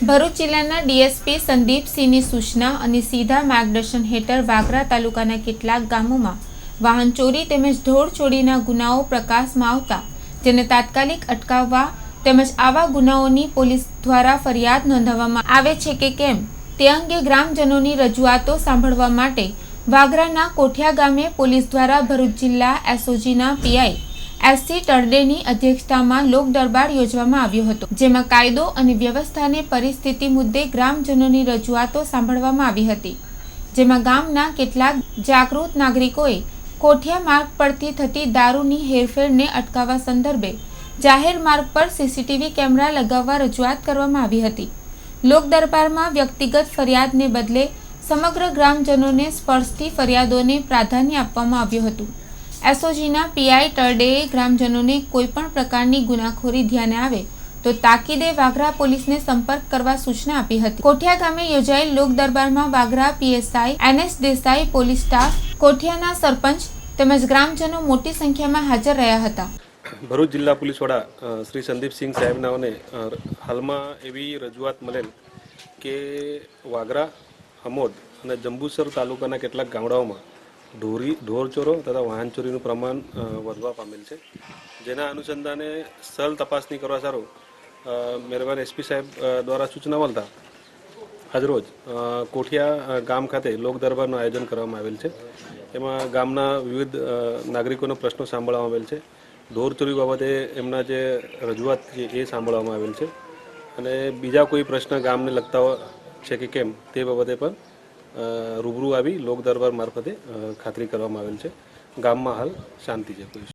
ભરૂચ જિલ્લાના ડીએસપી સંદીપસિંહની સૂચના અને સીધા માર્ગદર્શન હેઠળ વાગરા તાલુકાના કેટલાક ગામોમાં વાહન ચોરી તેમજ ઢોર ચોરીના ગુનાઓ પ્રકાશમાં આવતા જેને તાત્કાલિક અટકાવવા તેમજ આવા ગુનાઓની પોલીસ દ્વારા ફરિયાદ નોંધાવવામાં આવે છે કે કેમ તે અંગે ગ્રામજનોની રજૂઆતો સાંભળવા માટે વાગરાના કોઠિયા ગામે પોલીસ દ્વારા ભરૂચ જિલ્લા એસઓજીના પીઆઈ એસસી ટરડેની અધ્યક્ષતામાં લોક દરબાર યોજવામાં આવ્યો હતો, જેમાં કાયદો અને વ્યવસ્થાની પરિસ્થિતિ મુદ્દે ગ્રામજનોની રજૂઆતો સાંભળવામાં આવી હતી, જેમાં ગામના કેટલાક જાગૃત નાગરિકોએ કોઠિયા માર્ગ પરથી થતી દારૂની હેરફેરને અટકાવવા સંદર્ભે જાહેર માર્ગ પર સીસીટીવી કેમેરા લગાવવા રજૂઆત કરવામાં આવી હતી। લોક દરબારમાં વ્યક્તિગત ફરિયાદને બદલે સમગ્ર ગ્રામજનોને સ્પર્શતી ફરિયાદોને પ્રાધાન્ય આપવામાં આવ્યું હતું। એસઓજીના પીઆઈ ટરડેએ ગ્રામજનોને કોઈપણ પ્રકારની ગુનાખોરી ધ્યાને આવે તો તાકીદે વાગરા પોલીસને સંપર્ક કરવા સૂચના આપી હતી। કોઠિયા ગામે યોજાયેલ લોક દરબારમાં Vagra PSI NS Desai, police staff, કોઠિયાના સરપંચ તેમજ ગ્રામજનો મોટી સંખ્યામાં હાજર રહ્યા હતા। ભરૂચ જિલ્લા પોલીસ વડા શ્રી સંદીપસિંહ સાહેબનાઓને હાલમાં એવી રજૂઆત મળેલ કે વાગરા, અમોદ અને જંબુસર તાલુકાના કેટલાક ગામડાઓમાં ઢોરચોરો તથા વાહન ચોરીનું પ્રમાણ વધવા પામેલ છે, જેના અનુસંધાને સ્થળ તપાસણી કરવા સારું મહેરબાન એસપી સાહેબ દ્વારા સૂચના મળતા આજરોજ કોઠિયા ગામ ખાતે લોક દરબારનું આયોજન કરવામાં આવેલ છે। એમાં ગામના વિવિધ નાગરિકોનો પ્રશ્નો સાંભળવામાં આવેલ છે। ઢોર ચોરી બાબતે એમના જે રજૂઆત છે એ સાંભળવામાં આવેલ છે અને બીજા કોઈ પ્રશ્ન ગામને લગતા છે કે કેમ તે બાબતે પણ રૂબરૂ આવી લોક દરબાર મારફતે ખાતરી કરવામાં આવેલ છે। ગામમાં હાલ શાંતિ છે।